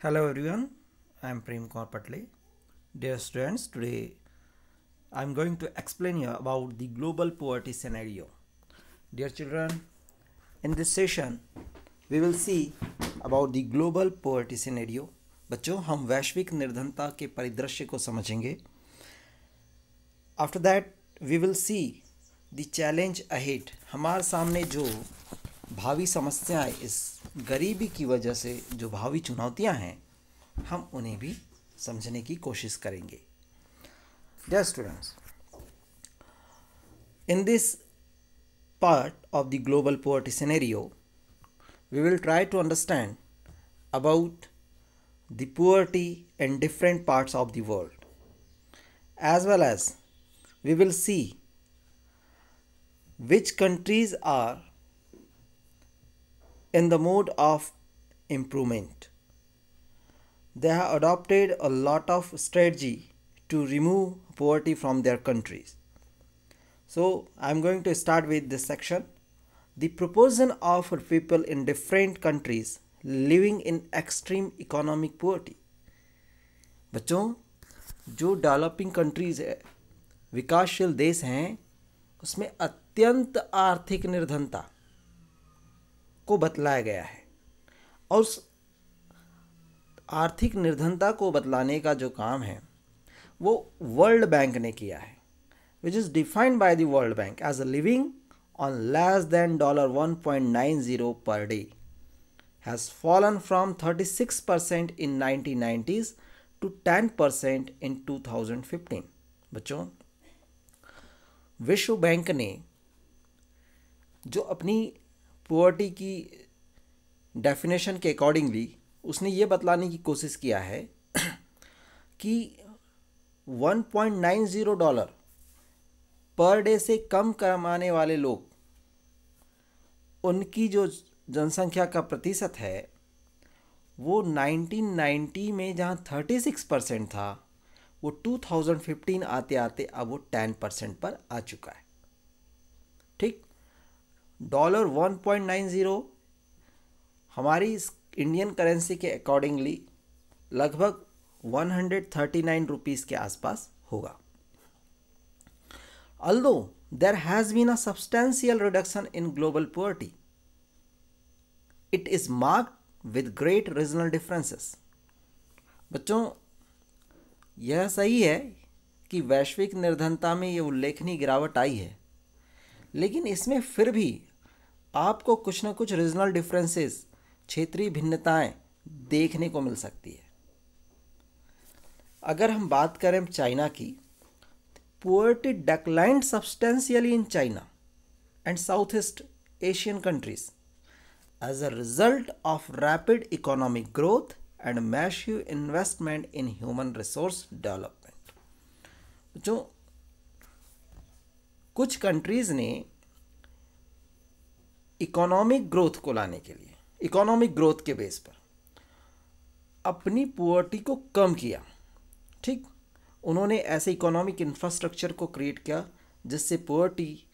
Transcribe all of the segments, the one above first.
Hello everyone, I am Prem Kaur Patle. Dear students, today I am going to explain you about the global poverty scenario. Dear children, in this session we will see about the global poverty scenario. बच्चों हम वैश्विक निर्धनता के परिदृश्य को समझेंगे. After that we will see the challenge ahead. हमारे सामने जो भावी समस्याएं इस गरीबी की वजह से जो भावी चुनौतियां हैं हम उन्हें भी समझने की कोशिश करेंगे. Dear students, in this part of the global poverty scenario we will try to understand about the poverty in different parts of the world, as well as we will see which countries are in the mode of improvement. They have adopted a lot of strategy to remove poverty from their countries. So I am going to start with this section. The proportion of people in different countries living in extreme economic poverty. बच्चों, जो developing countries है, विकासशील देश हैं, उसमें अत्यंत आर्थिक निर्धनता को बतलाया गया है. और उस आर्थिक निर्धनता को बतलाने का जो काम है वो वर्ल्ड बैंक ने किया है, which is defined by the World Bank as a living on less than $1.90 per day has fallen from 36% in 1990s to 10% in 2015. बच्चों, विश्व बैंक ने जो अपनी पॉवर्टी की डेफिनेशन के अकॉर्डिंगली उसने ये बतलाने की कोशिश किया है कि $1.90 पर डे से कम कमाने वाले लोग, उनकी जो जनसंख्या का प्रतिशत है वो 1990 में जहाँ 36% था वो 2015 आते आते अब वो 10% पर आ चुका है. ठीक, $1.90 हमारी इंडियन करेंसी के अकॉर्डिंगली लगभग 139 रुपीज़ के आसपास होगा. Although there has been a substantial reduction in global poverty, it is marked with great regional differences. बच्चों, यह सही है कि वैश्विक निर्धनता में ये उल्लेखनीय गिरावट आई है, लेकिन इसमें फिर भी आपको कुछ ना कुछ रीजनल डिफरेंसेस, क्षेत्रीय भिन्नताएं देखने को मिल सकती है. अगर हम बात करें चाइना की, poverty declined substantially in China and Southeast Asian countries as a result of rapid economic growth and massive investment in human resource development. जो कुछ कंट्रीज ने इकोनॉमिक ग्रोथ को लाने के लिए, इकोनॉमिक ग्रोथ के बेस पर अपनी पॉवर्टी को कम किया. ठीक, उन्होंने ऐसे इकोनॉमिक इंफ्रास्ट्रक्चर को क्रिएट किया जिससे पॉवर्टी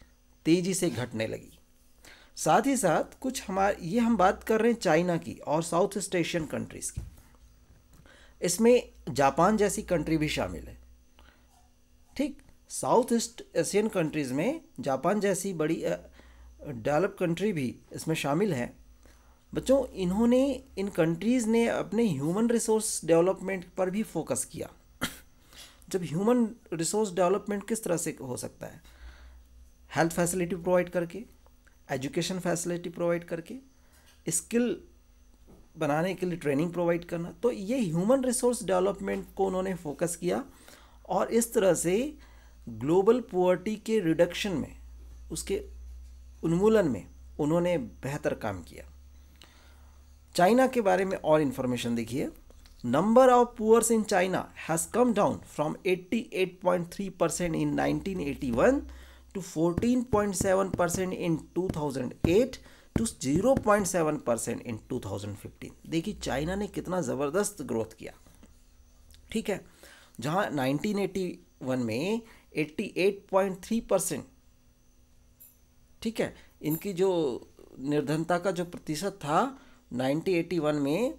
तेज़ी से घटने लगी. साथ ही साथ कुछ ये हम बात कर रहे हैं चाइना की और साउथ ईस्ट एशियन कंट्रीज़ की. इसमें जापान जैसी कंट्री भी शामिल है. ठीक, साउथ ईस्ट एशियन कंट्रीज़ में जापान जैसी बड़ी डेवलप कंट्री भी इसमें शामिल है. बच्चों, इन कंट्रीज़ ने अपने ह्यूमन रिसोर्स डेवलपमेंट पर भी फोकस किया. जब ह्यूमन रिसोर्स डेवलपमेंट किस तरह से हो सकता है? हेल्थ फैसिलिटी प्रोवाइड करके, एजुकेशन फैसिलिटी प्रोवाइड करके, स्किल बनाने के लिए ट्रेनिंग प्रोवाइड करना. तो ये ह्यूमन रिसोर्स डेवलपमेंट को उन्होंने फोकस किया और इस तरह से ग्लोबल पॉवर्टी के रिडक्शन में, उसके उन्मूलन में उन्होंने बेहतर काम किया. चाइना के बारे में और इन्फॉर्मेशन देखिए. Number of poor in China has come down from 88.3% in 1981 to 14.7% in 2008 to 0.7% in 2015. देखिए चाइना ने कितना ज़बरदस्त ग्रोथ किया. ठीक है, जहाँ 1981 में 88.3%, ठीक है, इनकी जो निर्धनता का जो प्रतिशत था 1981 में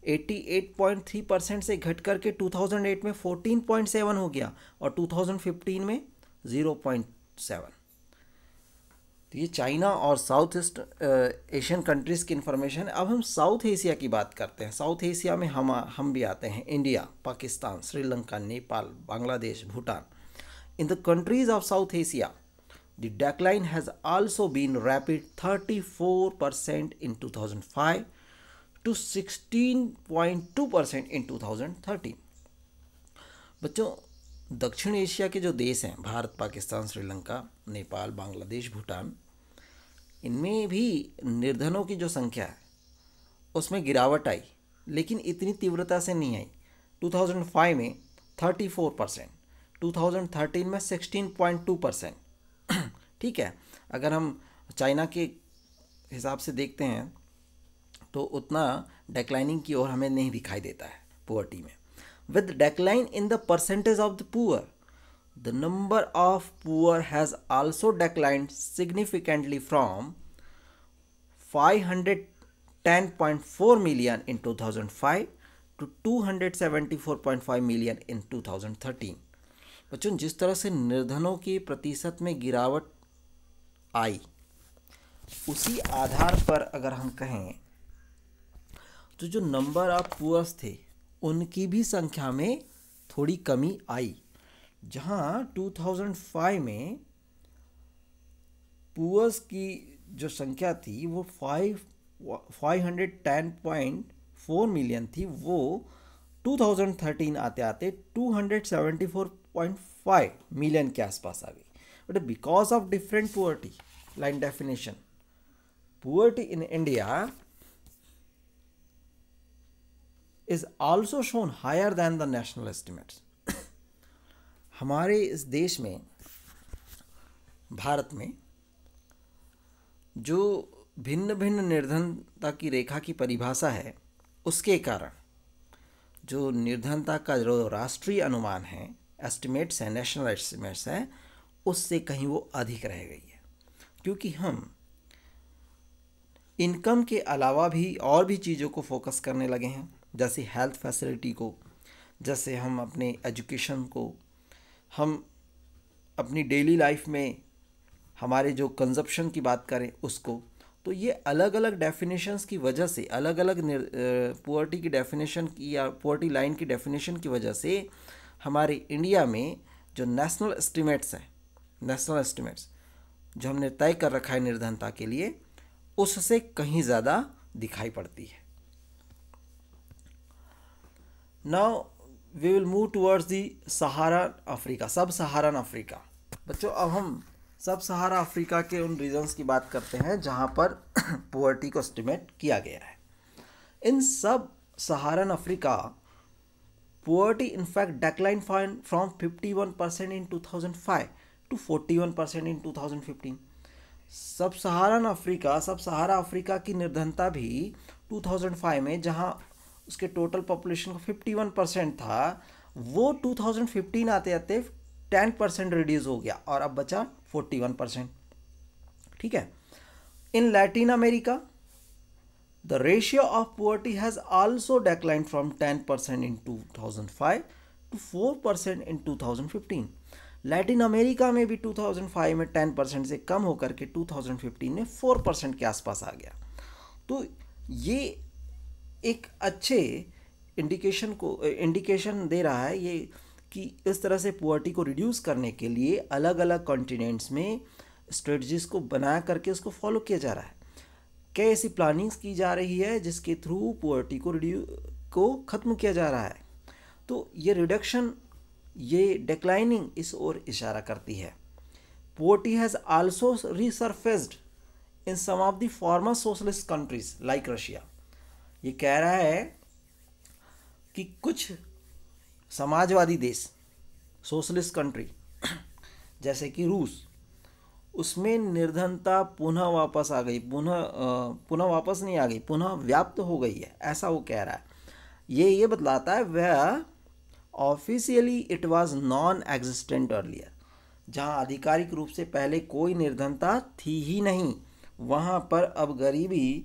88.3% से घट करके 2008 में 14.7 हो गया और 2015 में 0.7। तो ये चाइना और साउथ ईस्ट एशियन कंट्रीज़ की इन्फॉर्मेशन है। अब हम साउथ एशिया की बात करते हैं। साउथ एशिया में हम भी आते हैं, India, Pakistan, Sri Lanka, Nepal, Bangladesh, Bhutan. In the countries of South Asia the decline has also been rapid 34% इन 2005 to 16.2% in 2013। बच्चों, दक्षिण एशिया के जो देश हैं, भारत, पाकिस्तान, श्रीलंका, नेपाल, बांग्लादेश, भूटान, इनमें भी निर्धनों की जो संख्या है उसमें गिरावट आई, लेकिन इतनी तीव्रता से नहीं आई। 2005 में 34%, 2013 में 16.2%। ठीक है, अगर हम चाइना के हिसाब से देखते हैं तो उतना डेक्लाइनिंग की ओर हमें नहीं दिखाई देता है पुअर्टी में। With decline in the percentage of the poor, the number of poor has also declined significantly from 510.4 million in 2005 to 274.5 million in 2013। बच्चों, जिस तरह से निर्धनों के प्रतिशत में गिरावट आई, उसी आधार पर अगर हम कहें तो जो नंबर ऑफ पुअर्स थे उनकी भी संख्या में थोड़ी कमी आई। जहां 2005 में पुअर्स की जो संख्या थी वो 510.4 मिलियन थी, वो 2013 आते आते 274.5 मिलियन के आसपास आ गई। But because of different poverty line definition, poverty in India is also shown higher than the national estimates। हमारे इस देश में, भारत में, जो भिन्न भिन्न निर्धनता की रेखा की परिभाषा है, उसके कारण जो निर्धनता का जो राष्ट्रीय अनुमान है, एस्टिमेट्स हैं, नेशनल एस्टिमेट्स हैं, उससे कहीं वो अधिक रह गई है। क्योंकि हम इनकम के अलावा भी और भी चीज़ों को फोकस करने लगे हैं, जैसे हेल्थ फैसिलिटी को, जैसे हम अपने एजुकेशन को, हम अपनी डेली लाइफ में हमारे जो कंजप्शन की बात करें उसको। तो ये अलग अलग डेफिनेशंस की वजह से, अलग अलग पुअर्टी की डेफिनेशन की या पुअर्टी लाइन की डेफिनेशन की वजह से हमारे इंडिया में जो नेशनल एस्टिमेट्स हैं, नेशनल एस्टिमेट्स जो हमने तय कर रखा है निर्धनता के लिए, उससे कहीं ज़्यादा दिखाई पड़ती है। Now we will move towards the Saharan Africa, सब सहारन अफ्रीका। बच्चों, अब हम सब सहारा अफ्रीका के उन रीजन्स की बात करते हैं जहाँ पर पुअर्टी को एस्टिमेट किया गया है। इन सब सहारन Africa, poverty in fact declined from 51% in 2005 to 41% in 2015। सब सहारा अफ्रीका की निर्धनता भी 2005 में, जहाँ उसके टोटल पॉपुलेशन का 51% था, वो 2015 आते आते 10% रिड्यूस हो गया और अब बचा 41%। ठीक है। In Latin America the ratio of poverty has also decline from 10% in 2005 to 4% in 2015। Latin America में भी 2005 में 10% से कम होकर के 2015 में 4% के आसपास आ गया। तो ये एक अच्छे इंडिकेशन दे रहा है ये कि इस तरह से पुअर्टी को रिड्यूस करने के लिए अलग अलग कॉन्टिनेंट्स में स्ट्रेटजीज को बना करके उसको फॉलो किया जा रहा है। क्या ऐसी प्लानिंग्स की जा रही है जिसके थ्रू पुअर्टी को ख़त्म किया जा रहा है। तो ये रिडक्शन, ये डिक्लाइनिंग इस ओर इशारा करती है। Poverty has also resurfaced in some of the former socialist countries like Russia. ये कह रहा है कि कुछ समाजवादी देश, सोशलिस्ट कंट्री जैसे कि रूस, उसमें निर्धनता पुनः वापस आ गई, पुनः वापस नहीं आ गई, पुनः व्याप्त हो गई है, ऐसा वो कह रहा है। ये बतलाता है वह officially it was non existent earlier, जहाँ आधिकारिक रूप से पहले कोई निर्धनता थी ही नहीं, वहाँ पर अब गरीबी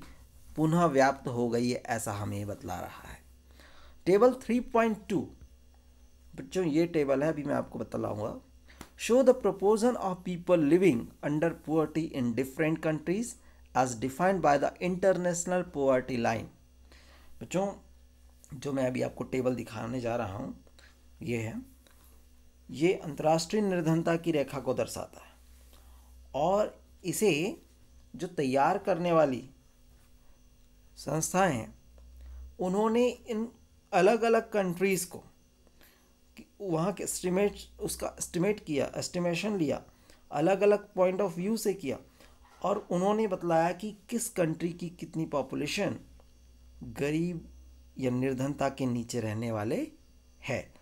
पुनः व्याप्त हो गई है, ऐसा हमें बतला रहा है। टेबल 3.2 बच्चों ये टेबल है, अभी मैं आपको बतलाऊंगा। Show the proportion of people living under poverty in different countries as defined by the international poverty line. बच्चों जो मैं अभी आपको टेबल दिखाने जा रहा हूँ ये है, ये अंतर्राष्ट्रीय निर्धनता की रेखा को दर्शाता है, और इसे जो तैयार करने वाली संस्थाएं हैं उन्होंने इन अलग अलग कंट्रीज़ को वहाँ के एस्टिमेशन लिया, अलग अलग पॉइंट ऑफ व्यू से किया, और उन्होंने बतलाया कि किस कंट्री की कितनी पॉपुलेशन गरीब या निर्धनता के नीचे रहने वाले है।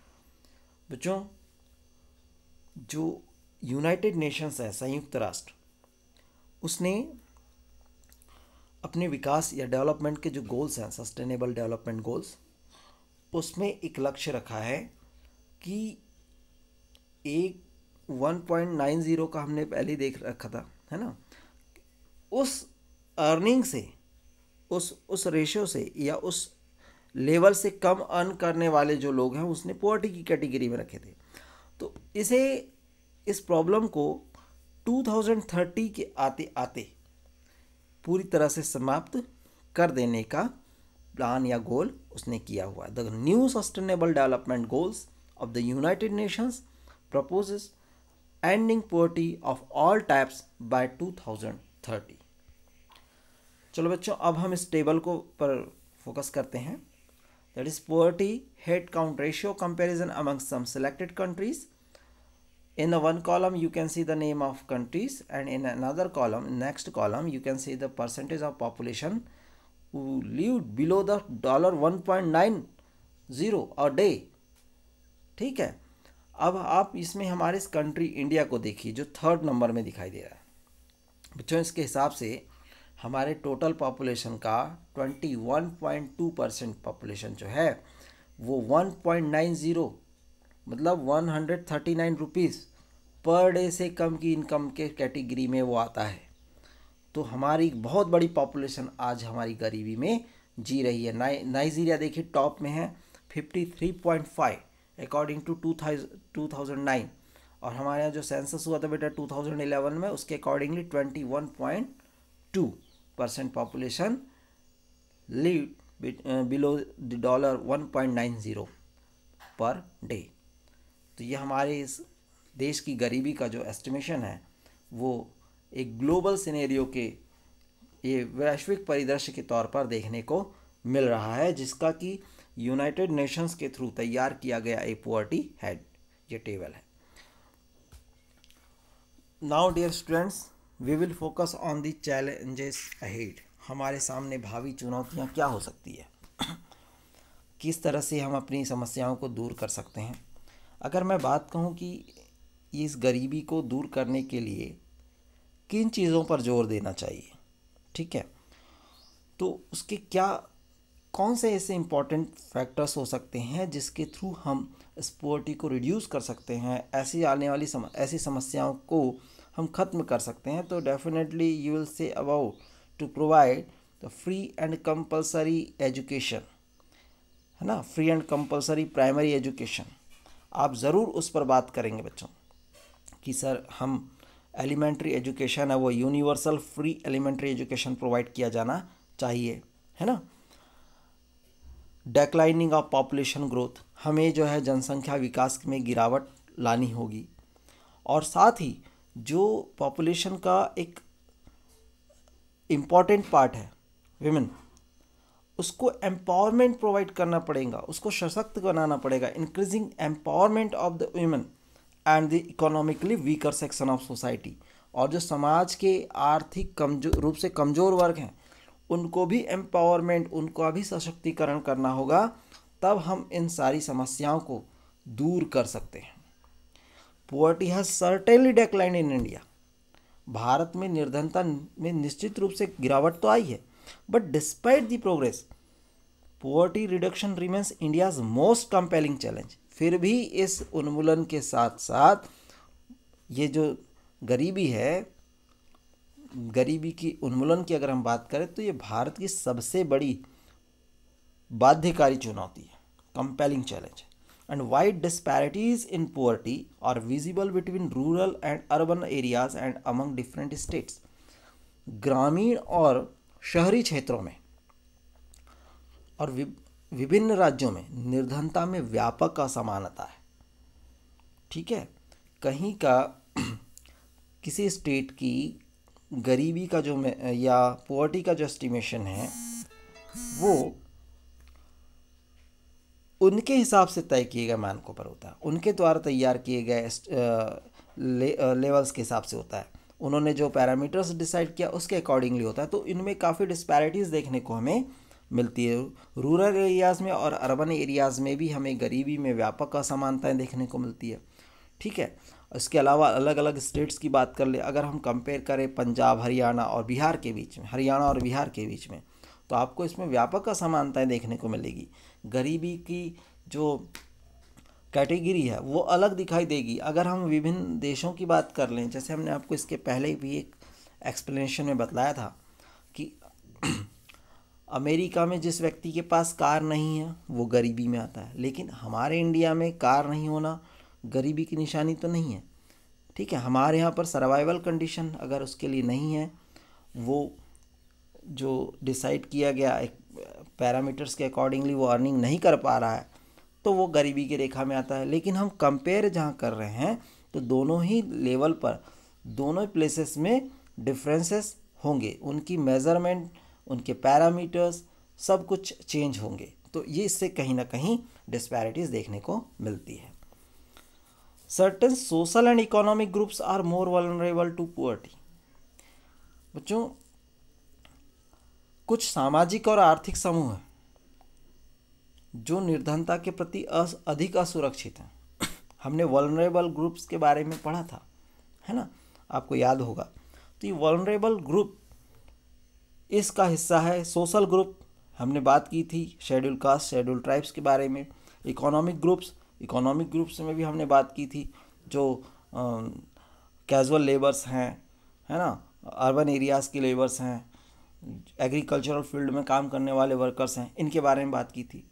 बच्चों जो यूनाइटेड नेशंस है, संयुक्त राष्ट्र, उसने अपने विकास या डेवलपमेंट के जो गोल्स हैं, सस्टेनेबल डेवलपमेंट गोल्स, उसमें एक लक्ष्य रखा है कि एक 1.90 का हमने पहले देख रखा था, है ना, उस अर्निंग से, उस रेशियो से या उस लेवल से कम अर्न करने वाले जो लोग हैं उसने पॉवर्टी की कैटेगरी में रखे थे। तो इस प्रॉब्लम को 2030 के आते आते पूरी तरह से समाप्त कर देने का प्लान या गोल उसने किया हुआ है। The new sustainable development goals of the United Nations proposes ending poverty of all types by 2030। चलो बच्चों अब हम इस टेबल को पर फोकस करते हैं। That is poverty head count ratio comparison among some selected countries. In the one column you can see the name of countries, and in another column, next column, you can see the percentage of population who lived below the $1.90 a day। ठीक है, अब आप इसमें हमारे इस country India को देखिए जो 3rd नंबर में दिखाई दे रहा है। बच्चों इसके हिसाब से हमारे टोटल पॉपुलेशन का 21.2% पॉपुलेशन जो है वो 1.90 मतलब 139 रुपीज़ पर डे से कम की इनकम के कैटेगरी में वो आता है। तो हमारी बहुत बड़ी पॉपुलेशन आज हमारी गरीबी में जी रही है। नाइजीरिया देखिए टॉप में है 53.5 अकॉर्डिंग टू 2009, और हमारे यहाँ जो सेंसस हुआ था बेटा 2011 में, उसके accordingly 21.2% population live below the $1.90 per day. तो ये हमारे इस देश की गरीबी का जो एस्टिमेशन है वो एक ग्लोबल सिनेरियो के, ये वैश्विक परिदृश्य के तौर पर देखने को मिल रहा है, जिसका कि यूनाइटेड नेशंस के थ्रू तैयार किया गया एक पॉवर्टी हेड ये टेबल है। Now dear students we will focus on the challenges ahead. हमारे सामने भावी चुनौतियाँ क्या हो सकती है, किस तरह से हम अपनी समस्याओं को दूर कर सकते हैं। अगर मैं बात कहूँ कि इस गरीबी को दूर करने के लिए किन चीज़ों पर जोर देना चाहिए, ठीक है, तो उसके कौन से ऐसे इम्पॉर्टेंट फैक्टर्स हो सकते हैं जिसके थ्रू हम इस पॉवर्टी को रिड्यूस कर सकते हैं, ऐसी आने वाली ऐसी समस्याओं को हम ख़त्म कर सकते हैं। तो definitely you will say about to provide the free and compulsory education, है ना, free and compulsory primary education. आप ज़रूर उस पर बात करेंगे बच्चों कि सर हम एलिमेंट्री एजुकेशन है वो universal free elementary education provide किया जाना चाहिए, है ना। डेक्लाइनिंग ऑफ पॉपुलेशन ग्रोथ, हमें जो है जनसंख्या विकास में गिरावट लानी होगी, और साथ ही जो पॉपुलेशन का एक इम्पॉर्टेंट पार्ट है विमेन, उसको एम्पावरमेंट प्रोवाइड करना पड़ेगा, उसको सशक्त बनाना पड़ेगा। Increasing empowerment of the women and the economically weaker section of society, और जो समाज के आर्थिक रूप से कमज़ोर वर्ग हैं उनको भी एम्पावरमेंट, उनका भी सशक्तिकरण करना होगा, तब हम इन सारी समस्याओं को दूर कर सकते हैं। Poverty has certainly declined in India, Bharat में निर्धनता में निश्चित रूप से गिरावट तो आई है, but despite the progress poverty reduction remains India's most compelling challenge. फिर भी इस उन्मूलन के साथ साथ ये जो गरीबी है, गरीबी की उन्मूलन की अगर हम बात करें तो ये भारत की सबसे बड़ी बाध्यकारी चुनौती है। compelling challenge. And wide disparities in poverty are visible between rural and urban areas and among different states. ग्रामीण और शहरी क्षेत्रों में और विभिन्न राज्यों में निर्धनता में व्यापक असमानता है। ठीक है, कहीं का किसी स्टेट की गरीबी का जो या पॉवर्टी का जो एस्टिमेशन है वो उनके हिसाब से तय किए गए मानकों पर होता है, उनके द्वारा तैयार किए गए लेवल्स के हिसाब से होता है। उन्होंने जो पैरामीटर्स डिसाइड किया उसके अकॉर्डिंगली होता है। तो इनमें काफ़ी डिस्पैरिटीज़ देखने को हमें मिलती है। रूरल एरियाज़ में और अर्बन एरियाज़ में भी हमें गरीबी में व्यापक असमानताएं देखने को मिलती है। ठीक है, इसके अलावा अलग अलग स्टेट्स की बात कर ले, अगर हम कंपेयर करें पंजाब, हरियाणा और बिहार के बीच में, तो आपको इसमें व्यापक असमानताएं देखने को मिलेगी। गरीबी की जो कैटेगरी है वो अलग दिखाई देगी। अगर हम विभिन्न देशों की बात कर लें, जैसे हमने आपको इसके पहले भी एक एक्सप्लेनेशन में बतलाया था कि अमेरिका में जिस व्यक्ति के पास कार नहीं है वो गरीबी में आता है, लेकिन हमारे इंडिया में कार नहीं होना गरीबी की निशानी तो नहीं है। ठीक है, हमारे यहाँ पर सर्वाइवल कंडीशन अगर उसके लिए नहीं है, वो जो डिसाइड किया गया एक पैरामीटर्स के अकॉर्डिंगली वो अर्निंग नहीं कर पा रहा है, तो वो गरीबी की रेखा में आता है। लेकिन हम कंपेयर जहाँ कर रहे हैं तो दोनों ही लेवल पर, दोनों प्लेसेस में डिफरेंसेस होंगे, उनकी मेज़रमेंट, उनके पैरामीटर्स सब कुछ चेंज होंगे। तो ये इससे कहीं ना कहीं डिस्पैरिटीज़ देखने को मिलती है। Certain social and economic groups are more vulnerable to poverty. बच्चों, कुछ सामाजिक और आर्थिक समूह हैं जो निर्धनता के प्रति अधिक असुरक्षित हैं। हमने वल्नरेबल ग्रुप्स के बारे में पढ़ा था, है ना, आपको याद होगा। तो ये वल्नरेबल ग्रुप इसका हिस्सा है। सोशल ग्रुप हमने बात की थी, शेड्यूल कास्ट, शेड्यूल ट्राइब्स के बारे में। इकोनॉमिक ग्रुप्स में भी हमने बात की थी, जो कैजुअल लेबर्स हैं, है ना, अर्बन एरियाज़ के लेबर्स हैं, एग्रीकल्चरल फील्ड में काम करने वाले वर्कर्स हैं, इनके बारे में बात की थी।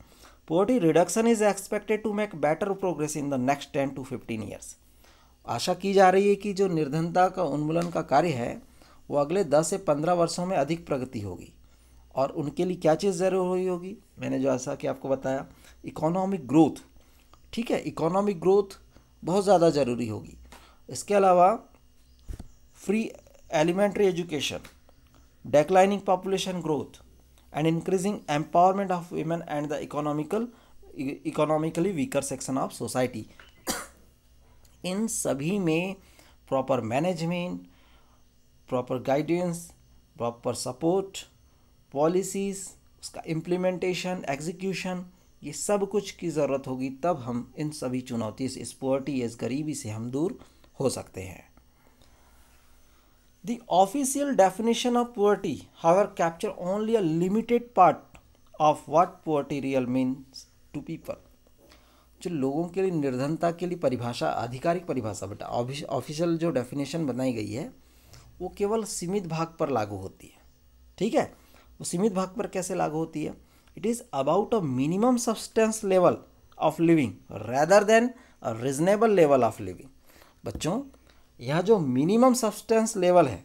Poverty reduction is expected to make better progress in the next 10 to 15 years. आशा की जा रही है कि जो निर्धनता का उन्मूलन का कार्य है वो अगले 10 से 15 वर्षों में अधिक प्रगति होगी। और उनके लिए क्या चीज़ ज़रूरी होगी, मैंने जो ऐसा कि आपको बताया, इकोनॉमिक ग्रोथ। ठीक है, इकोनॉमिक ग्रोथ बहुत ज़्यादा ज़रूरी होगी। इसके अलावा free elementary education, declining population growth and increasing empowerment of women and the economically weaker section of society। इन सभी में proper management, proper guidance, proper support, policies, उसका इम्प्लीमेंटेशन, एग्जीक्यूशन, ये सब कुछ की ज़रूरत होगी। तब हम इन सभी चुनौती से, इस पॉवर्टी, इस गरीबी से हम दूर हो सकते हैं। The official definition of poverty, however, capture only a limited part of what poverty real means to people। जो लोगों के लिए निर्धनता के लिए परिभाषा, आधिकारिक परिभाषा बेटा, ऑफिशियल जो डेफिनेशन बनाई गई है वो केवल सीमित भाग पर लागू होती है। ठीक है, वो सीमित भाग पर कैसे लागू होती है? It is about a minimum substance level of living rather than a reasonable level of living. बच्चों, यह जो मिनिमम सब्सटेंस लेवल है,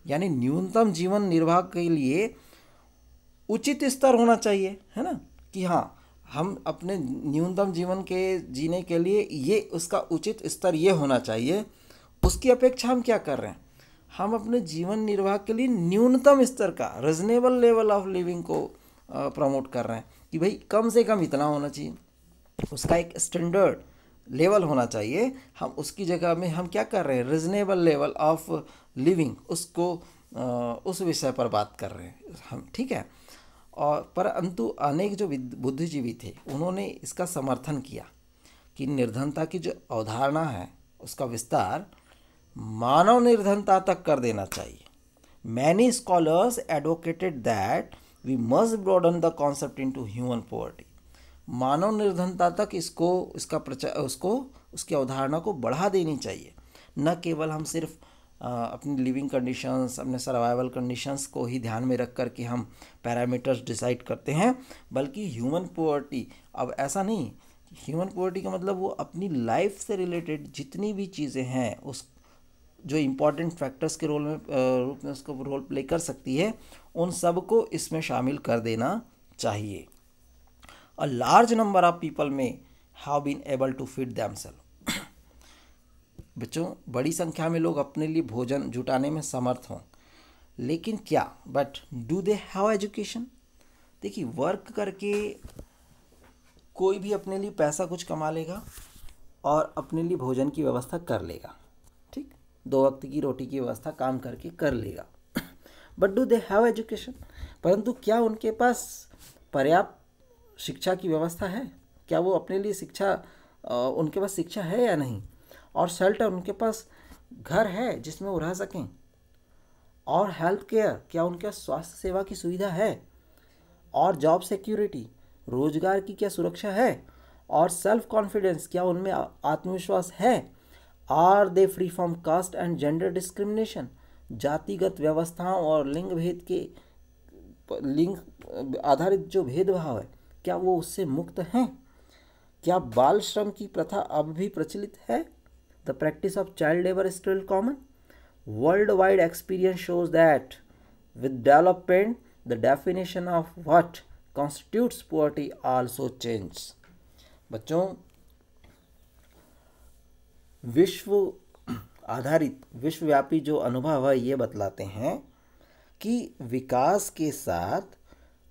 यानी न्यूनतम जीवन निर्वाह के लिए उचित स्तर होना चाहिए, है ना, कि हाँ, हम अपने न्यूनतम जीवन के जीने के लिए ये उसका उचित स्तर ये होना चाहिए। उसकी अपेक्षा हम क्या कर रहे हैं? हम अपने जीवन निर्वाह के लिए न्यूनतम स्तर का, रीजनेबल लेवल ऑफ लिविंग को प्रमोट कर रहे हैं कि भाई कम से कम इतना होना चाहिए, उसका एक स्टैंडर्ड लेवल होना चाहिए। हम उसकी जगह में हम क्या कर रहे हैं? रीजनेबल लेवल ऑफ लिविंग, उसको उस विषय पर बात कर रहे हैं हम। ठीक है, और परंतु अनेक जो बुद्धिजीवी थे उन्होंने इसका समर्थन किया कि निर्धनता की जो अवधारणा है उसका विस्तार मानव निर्धनता तक कर देना चाहिए। Many scholars advocated that we must broaden the concept into human poverty. मानव निर्धनता तक इसका प्रचार, उसकी अवधारणा को बढ़ा देनी चाहिए। न केवल हम सिर्फ अपनी लिविंग कंडीशंस, अपने सर्वाइवल कंडीशंस को ही ध्यान में रख कर के हम पैरामीटर्स डिसाइड करते हैं, बल्कि ह्यूमन पोवर्टी अब ऐसा नहीं। ह्यूमन पोवर्टी का मतलब वो अपनी लाइफ से रिलेटेड जितनी भी चीज़ें हैं, उस जो इम्पोर्टेंट फैक्टर्स के रोल में रूप में उसको रोल प्ले कर सकती है, उन सब को इसमें शामिल कर देना चाहिए। A large number of people में have been able to feed themselves. बच्चों, बड़ी संख्या में लोग अपने लिए भोजन जुटाने में समर्थ हों, लेकिन क्या but do they have education? देखिए, वर्क करके कोई भी अपने लिए पैसा कुछ कमा लेगा और अपने लिए भोजन की व्यवस्था कर लेगा, ठीक, 2 वक्त की रोटी की व्यवस्था काम करके कर लेगा। But do they have education? परंतु क्या उनके पास पर्याप्त शिक्षा की व्यवस्था है? क्या वो अपने लिए उनके पास शिक्षा है या नहीं? और शेल्टर, उनके पास घर है जिसमें वो रह सकें? और हेल्थ केयर, क्या उनके पास स्वास्थ्य सेवा की सुविधा है? और जॉब सिक्योरिटी, रोजगार की क्या सुरक्षा है? और सेल्फ कॉन्फिडेंस, क्या उनमें आत्मविश्वास है? Are they free from caste and gender discrimination, जातिगत व्यवस्थाओं और लिंग आधारित जो भेदभाव है, क्या वो उससे मुक्त हैं? क्या बाल श्रम की प्रथा अब भी प्रचलित है? The practice of child labor is still common. Worldwide experience shows that with development, the definition of what constitutes poverty also changes. बच्चों, विश्व आधारित विश्वव्यापी जो अनुभव है ये बतलाते हैं कि विकास के साथ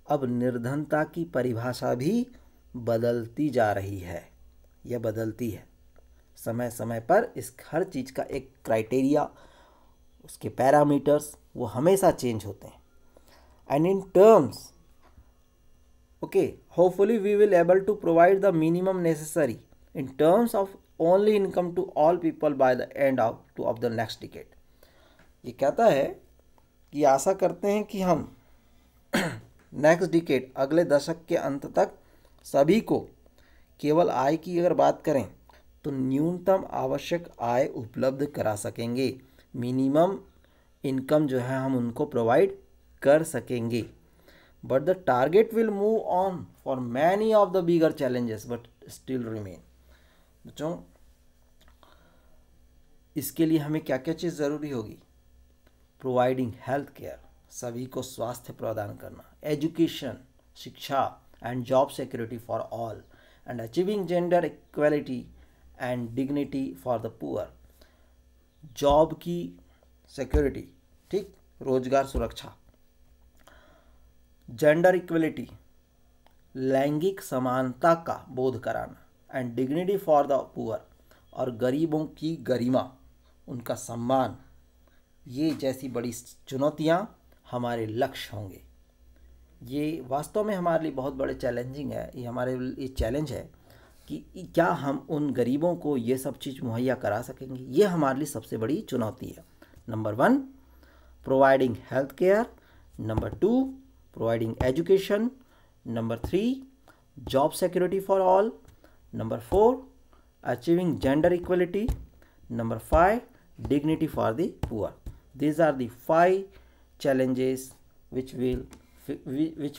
अब निर्धनता की परिभाषा भी बदलती जा रही है। यह बदलती है समय समय पर। इस हर चीज़ का एक क्राइटेरिया, उसके पैरामीटर्स वो हमेशा चेंज होते हैं। And in terms, okay, hopefully we will able to provide the minimum necessary in terms of only income to all people by the end of the next decade. ये कहता है कि आशा करते हैं कि हम नेक्स्ट डिकेड, अगले दशक के अंत तक सभी को केवल आय की अगर बात करें तो न्यूनतम आवश्यक आय उपलब्ध करा सकेंगे। मिनिमम इनकम जो है हम उनको प्रोवाइड कर सकेंगे। But the target will move on for many of the bigger challenges but still remain. बच्चों, इसके लिए हमें क्या क्या चीज़ ज़रूरी होगी? प्रोवाइडिंग हेल्थ केयर, सभी को स्वास्थ्य प्रदान करना, एजुकेशन, शिक्षा and job security for all, and achieving gender equality and dignity for the poor. Job की सिक्योरिटी, ठीक, रोजगार सुरक्षा, जेंडर इक्वलिटी, लैंगिक समानता का बोध कराना, and dignity for the poor, और गरीबों की गरिमा, उनका सम्मान। ये जैसी बड़ी चुनौतियाँ हमारे लक्ष्य होंगे। ये वास्तव में हमारे लिए बहुत बड़े चैलेंजिंग है। ये हमारे लिए चैलेंज है कि क्या हम उन गरीबों को ये सब चीज़ मुहैया करा सकेंगे। ये हमारे लिए सबसे बड़ी चुनौती है। Number 1, providing health care. Number 2, providing education. Number 3, job security for all. Number 4, achieving gender equality. Number 5, dignity for the poor. These are the 5 challenges which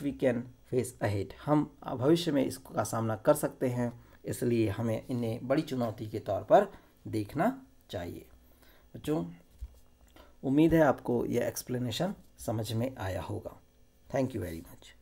we can face ahead. हम भविष्य में इसका सामना कर सकते हैं, इसलिए हमें इन्हें बड़ी चुनौती के तौर पर देखना चाहिए। बच्चों, उम्मीद है आपको यह एक्सप्लेनेशन समझ में आया होगा। Thank you very much.